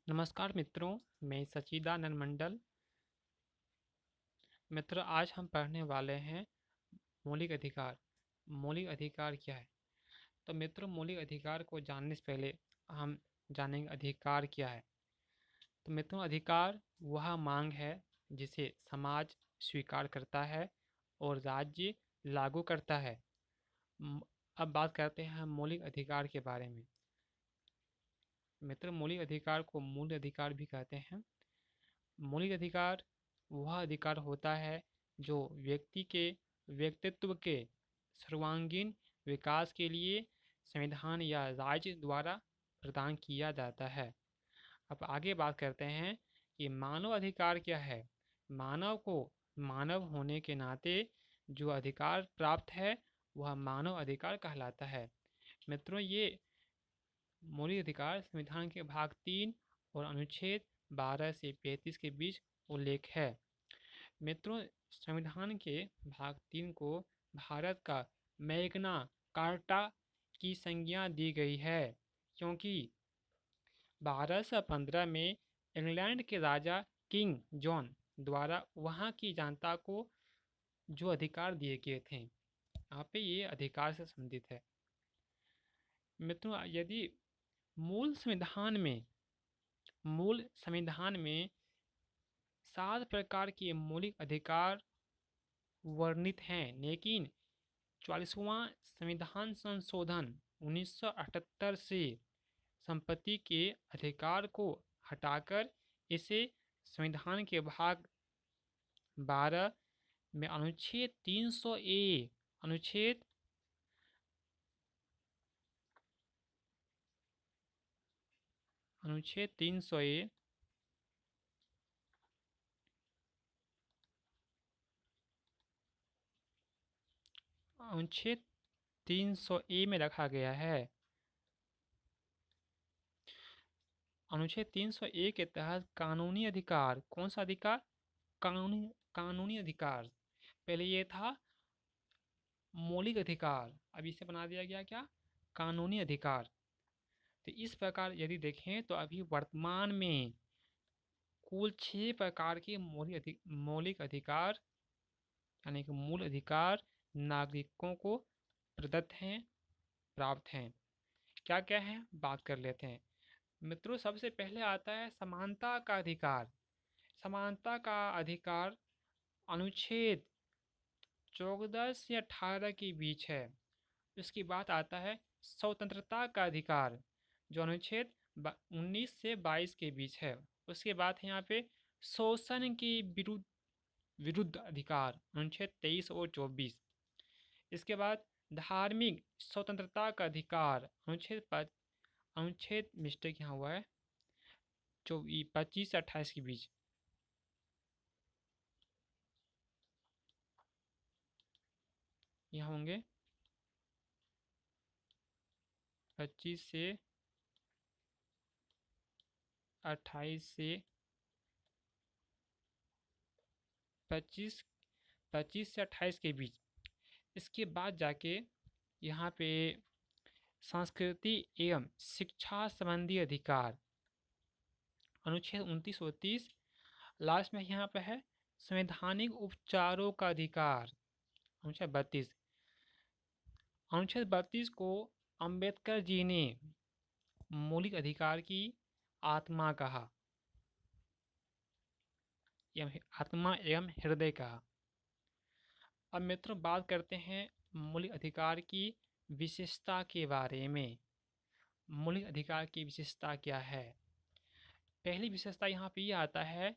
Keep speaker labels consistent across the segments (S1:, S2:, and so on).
S1: नमस्कार मित्रों, मैं सच्चिदानंद मंडल। मित्रों, आज हम पढ़ने वाले हैं मौलिक अधिकार। मौलिक अधिकार क्या है? तो मित्रों, मौलिक अधिकार को जानने से पहले हम जानेंगे अधिकार क्या है। तो मित्रों, अधिकार वह मांग है जिसे समाज स्वीकार करता है और राज्य लागू करता है। अब बात करते हैं हम मौलिक अधिकार के बारे में। मित्रों, मौलिक अधिकार को मूल अधिकार भी कहते हैं। मौलिक अधिकार वह अधिकार होता है जो व्यक्ति के व्यक्तित्व के सर्वांगीण विकास के लिए संविधान या राज्य द्वारा प्रदान किया जाता है। अब आगे बात करते हैं कि मानव अधिकार क्या है। मानव को मानव होने के नाते जो अधिकार प्राप्त है वह मानव अधिकार कहलाता है। मित्रों, ये मौलिक अधिकार संविधान के भाग 3 और अनुच्छेद 12 से 35 के बीच उल्लेख है। मित्रों, संविधान के भाग 3 को भारत का मैग्ना कार्टा की संज्ञा दी गई है, क्योंकि 1215 में इंग्लैंड के राजा किंग जॉन द्वारा वहाँ की जनता को जो अधिकार दिए गए थे, यहाँ पे ये अधिकार से संबंधित है। मित्रों, यदि मूल संविधान में 7 प्रकार के मौलिक अधिकार वर्णित हैं, लेकिन 44वां संविधान संशोधन 1978 से संपत्ति के अधिकार को हटाकर इसे संविधान के भाग 12 में अनुच्छेद 300 ए अनुच्छेद अनुच्छेद 300 ए अनुच्छेद 300 ए में रखा गया है। अनुच्छेद 300 ए के तहत कानूनी अधिकार, कौन सा अधिकार? कानूनी अधिकार। पहले ये था मौलिक अधिकार, अब इसे बना दिया गया क्या? कानूनी अधिकार। तो इस प्रकार यदि देखें तो अभी वर्तमान में कुल 6 प्रकार के मौलिक अधिकार यानी कि मूल अधिकार नागरिकों को प्रदत्त हैं, प्राप्त हैं। क्या क्या है, बात कर लेते हैं। मित्रों, सबसे पहले आता है समानता का अधिकार। समानता का अधिकार अनुच्छेद 14 से 18 के बीच है। उसके बाद आता है स्वतंत्रता का अधिकार, जो अनुच्छेद 19 से 22 के बीच है। उसके बाद है यहाँ पे शोषण के विरुद्ध विरुद्ध अधिकार, अनुच्छेद 23 और 24। इसके बाद धार्मिक स्वतंत्रता का अधिकार, अनुच्छेद मिस्टेक यहाँ हुआ है, 25 से 28 के बीच। यहाँ होंगे 25 से 28 से 25 से 28 के बीच। इसके बाद जाके यहाँ पे संस्कृति एवं शिक्षा संबंधी अधिकार, अनुच्छेद 29 और 30। लास्ट में यहाँ पे है संवैधानिक उपचारों का अधिकार, अनुच्छेद 32। अनुच्छेद 32 को अंबेडकर जी ने मौलिक अधिकार की आत्मा कहा, आत्मा एवं हृदय कहा। अब मित्रों, बात करते हैं मौलिक अधिकार की विशेषता के बारे में। मौलिक अधिकार की विशेषता क्या है? पहली विशेषता यहाँ पे ये आता है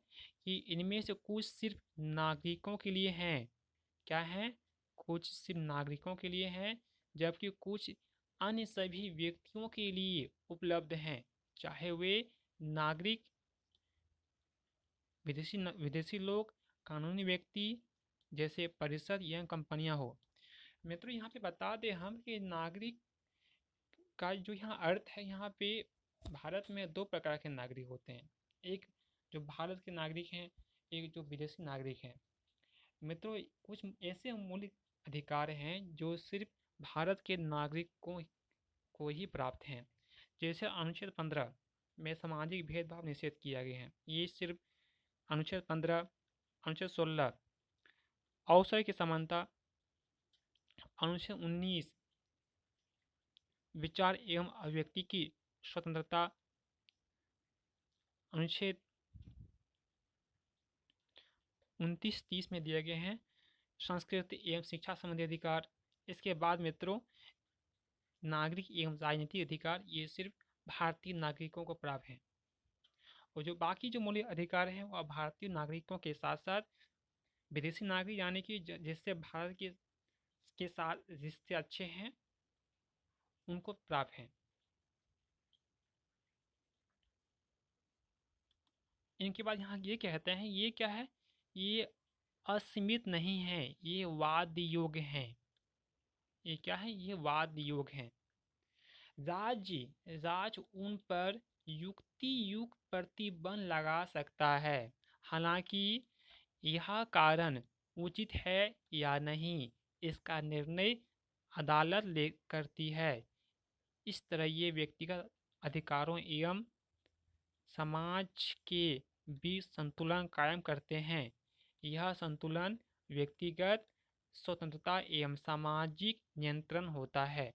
S1: कि इनमें से कुछ सिर्फ नागरिकों के लिए हैं। क्या है? कुछ सिर्फ नागरिकों के लिए हैं, जबकि कुछ अन्य सभी व्यक्तियों के लिए उपलब्ध हैं, चाहे वे नागरिक, विदेशी लोग, कानूनी व्यक्ति जैसे परिषद या कंपनियां हो। मित्रों, यहाँ पे बता दें हम कि नागरिक का जो यहाँ अर्थ है, यहाँ पे भारत में 2 प्रकार के नागरिक होते हैं। एक जो भारत के नागरिक हैं, एक जो विदेशी नागरिक हैं। मित्रों, कुछ ऐसे मौलिक अधिकार हैं जो सिर्फ भारत के नागरिकों को ही प्राप्त हैं। जैसे अनुच्छेद 15 में सामाजिक भेदभाव निषेध किया गया है। ये सिर्फ अनुच्छेद 15, अनुच्छेद 16 अवसर की समानता, अनुच्छेद 19 विचार एवं अभिव्यक्ति की स्वतंत्रता, अनुच्छेद 29-30 में दिए गए हैं संस्कृति एवं शिक्षा संबंधी अधिकार। इसके बाद मित्रों नागरिक एवं राजनीतिक अधिकार, ये सिर्फ भारतीय नागरिकों को प्राप्त हैं। और जो बाकी जो मौलिक अधिकार हैं वह भारतीय नागरिकों के साथ साथ विदेशी नागरिक यानी कि जिससे भारत के साथ रिश्ते अच्छे हैं उनको प्राप्त हैं। इनके बाद यहाँ ये कहते हैं ये क्या है, ये असीमित नहीं है, ये वाद योग्य हैं। ये क्या है, ये वाद योग्य हैं। राज्य उन पर युक्ति युक्त प्रतिबंध लगा सकता है, हालांकि यह कारण उचित है या नहीं इसका निर्णय अदालत करती है। इस तरह ये व्यक्तिगत अधिकारों एवं समाज के बीच संतुलन कायम करते हैं। यह संतुलन व्यक्तिगत स्वतंत्रता एवं सामाजिक नियंत्रण होता है।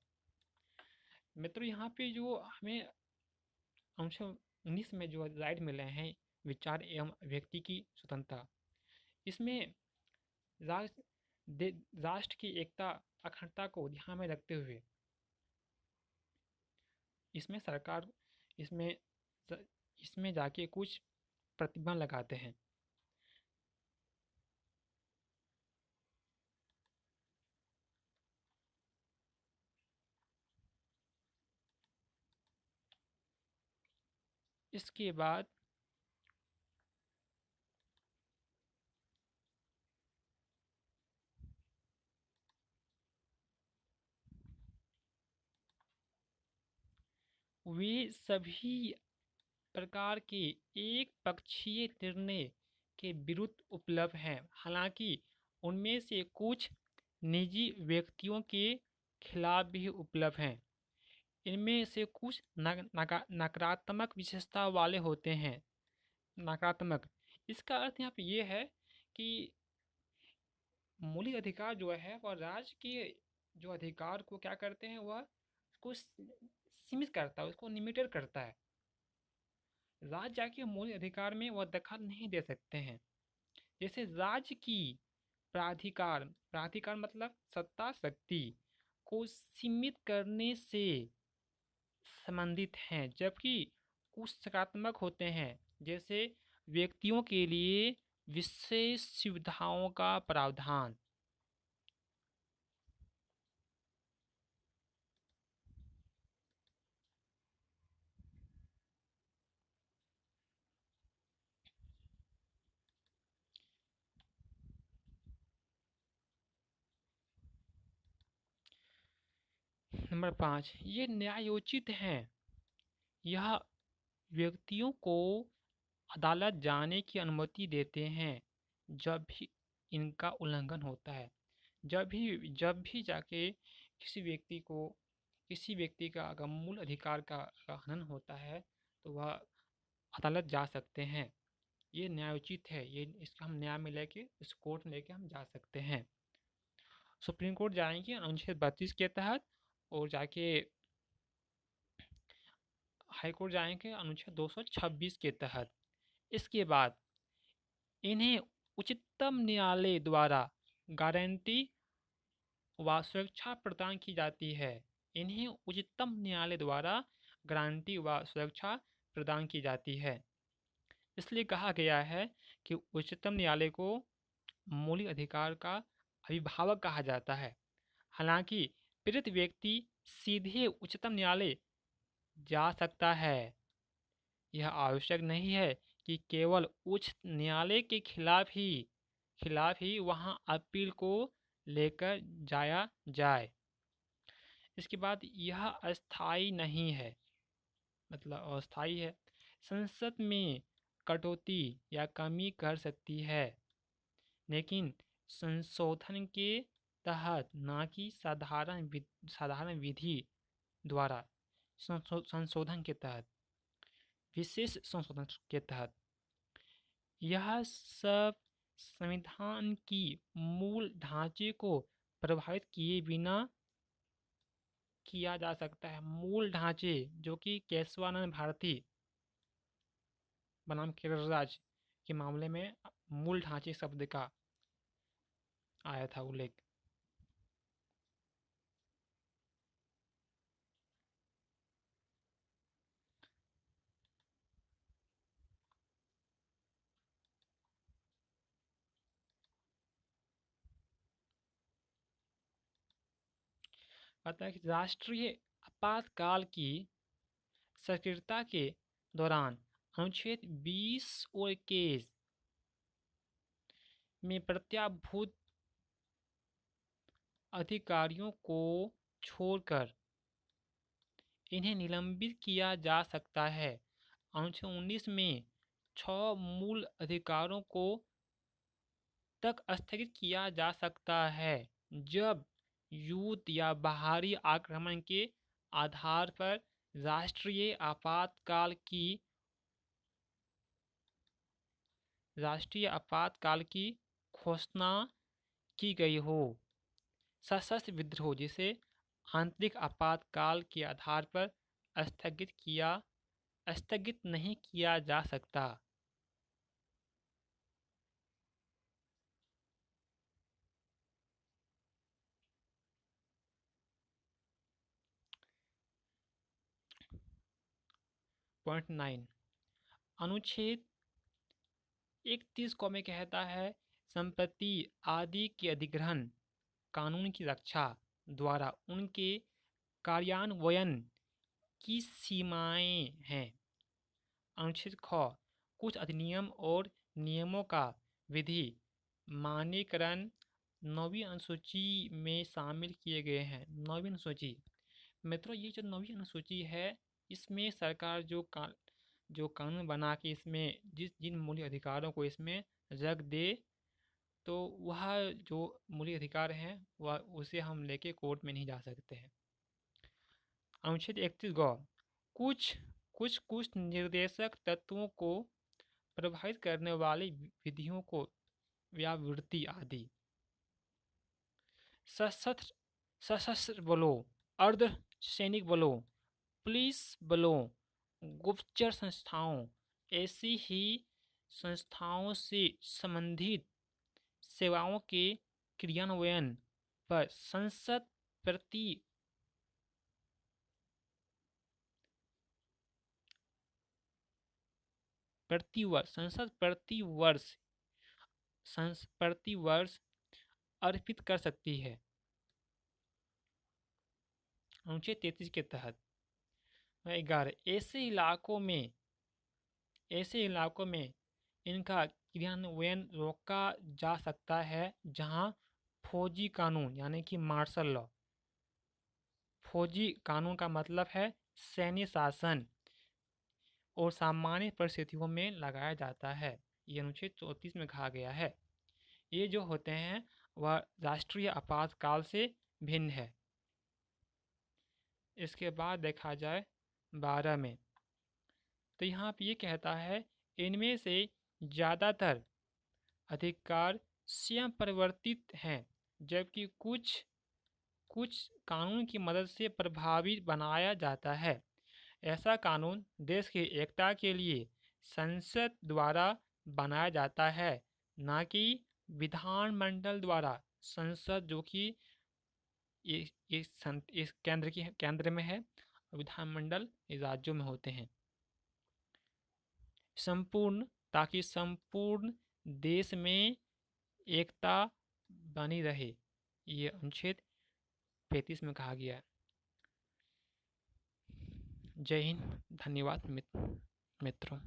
S1: मित्रों यहाँ पे जो हमें अनुच्छेद 19 में जो राइट मिले हैं विचार एवं व्यक्ति की स्वतंत्रता, इसमें राष्ट्र की एकता अखंडता को ध्यान में रखते हुए इसमें सरकार इसमें जाके कुछ प्रतिबंध लगाते हैं। इसके बाद वे सभी प्रकार के एक पक्षीय निर्णय के विरुद्ध उपलब्ध हैं, हालांकि उनमें से कुछ निजी व्यक्तियों के खिलाफ भी उपलब्ध हैं। इनमें से कुछ नकारात्मक विशेषता वाले होते हैं। नकारात्मक, इसका अर्थ यहाँ पे ये है कि मौलिक अधिकार जो है वह राज्य के जो अधिकार को क्या करते हैं, वह उसको सीमित करता है, उसको लिमिटेड करता है। राज्य जाके मौलिक अधिकार में वह दखल नहीं दे सकते हैं। जैसे राज्य की प्राधिकार मतलब सत्ता शक्ति को सीमित करने से संबंधित हैं, जबकि कुछ सकारात्मक होते हैं जैसे व्यक्तियों के लिए विशेष सुविधाओं का प्रावधान। नंबर 5, ये न्यायोचित हैं। यह व्यक्तियों को अदालत जाने की अनुमति देते हैं जब भी इनका उल्लंघन होता है। जब भी जाके किसी व्यक्ति का अगर मूल अधिकार का हनन होता है तो वह अदालत जा सकते हैं। ये न्यायोचित है, ये इसका हम न्याय में लेके इस कोर्ट में लेके हम जा सकते हैं। सुप्रीम कोर्ट जाएंगे अनुच्छेद 32 के तहत और जाके हाई कोर्ट जाएंगे अनुच्छेद 226 के तहत। इसके बाद इन्हें उच्चतम न्यायालय द्वारा गारंटी व सुरक्षा प्रदान की जाती है। इन्हें उच्चतम न्यायालय द्वारा गारंटी व सुरक्षा प्रदान की जाती है। इसलिए कहा गया है कि उच्चतम न्यायालय को मौलिक अधिकार का अभिभावक कहा जाता है। हालांकि पीड़ित व्यक्ति सीधे उच्चतम न्यायालय जा सकता है। यह आवश्यक नहीं है कि केवल उच्च न्यायालय के खिलाफ ही वहां अपील को लेकर जाया जाए। इसके बाद यह अस्थायी नहीं है, मतलब अस्थायी है। संसद में कटौती या कमी कर सकती है, लेकिन संशोधन के तहत ना कि साधारण विधि द्वारा संशोधन के तहत। विशेष संशोधन के तहत। यह सब संविधान की मूल ढांचे को प्रभावित किए बिना किया जा सकता है। मूल ढांचे, जो कि केशवानंद भारती बनाम केरल राज्य के मामले में मूल ढांचे शब्द का आया था उल्लेख। अतः राष्ट्रीय आपातकाल की सक्रियता के दौरान अनुच्छेद 20 और 21 में प्रत्याभूत अधिकारियों को छोड़कर इन्हें निलंबित किया जा सकता है। अनुच्छेद 19 में 6 मूल अधिकारों को तक स्थगित किया जा सकता है जब युद्ध या बाहरी आक्रमण के आधार पर राष्ट्रीय आपातकाल की घोषणा की गई हो। सशस्त्र विद्रोह, जिसे आंतरिक आपातकाल के आधार पर स्थगित नहीं किया जा सकता। पॉइंट 9 अनुच्छेद 31 को में कहता है, संपत्ति आदि के अधिग्रहण कानून की रक्षा द्वारा उनके कार्यान्वयन की सीमाएं हैं। अनुच्छेद ख कुछ अधिनियम और नियमों का विधि मानकीकरण 9वीं अनुसूची में शामिल किए गए हैं। 9वीं अनुसूची मित्रों, ये जो 9वीं अनुसूची है, इसमें सरकार जो कानून बना के इसमें जिन मौलिक अधिकारों को इसमें रख दे, तो वह जो मौलिक अधिकार हैं वह उसे हम लेके कोर्ट में नहीं जा सकते हैं। अनुच्छेद 31 ग कुछ निर्देशक तत्वों को प्रभावित करने वाली विधियों को व्यावृत्ति आदि सशस्त्र बलों, अर्ध सैनिक बलों, पुलिस बलों, गुप्तचर संस्थाओं, ऐसी ही संस्थाओं से संबंधित सेवाओं के क्रियान्वयन पर संसद प्रति वर्ष अर्पित कर सकती है। अनुच्छेद 33 के तहत 11 ऐसे इलाकों में इनका क्रियान्वयन रोका जा सकता है जहां फौजी कानून यानी कि मार्शल लॉ, फौजी कानून का मतलब है सैन्य शासन, और सामान्य परिस्थितियों में लगाया जाता है। ये अनुच्छेद 34 में कहा गया है। ये जो होते हैं वह राष्ट्रीय आपातकाल से भिन्न है। इसके बाद देखा जाए 12 में, तो यहाँ पे ये कहता है, इनमें से ज़्यादातर अधिकार स्वयं परिवर्तित हैं, जबकि कुछ कानून की मदद से प्रभावी बनाया जाता है। ऐसा कानून देश की एकता के लिए संसद द्वारा बनाया जाता है, न कि विधानमंडल द्वारा। संसद जो कि इस केंद्र में है, और विधानमंडल राज्यों में होते हैं। ताकि संपूर्ण देश में एकता बनी रहे, ये अनुच्छेद 35 में कहा गया है। जय हिंद, धन्यवाद मित्रों।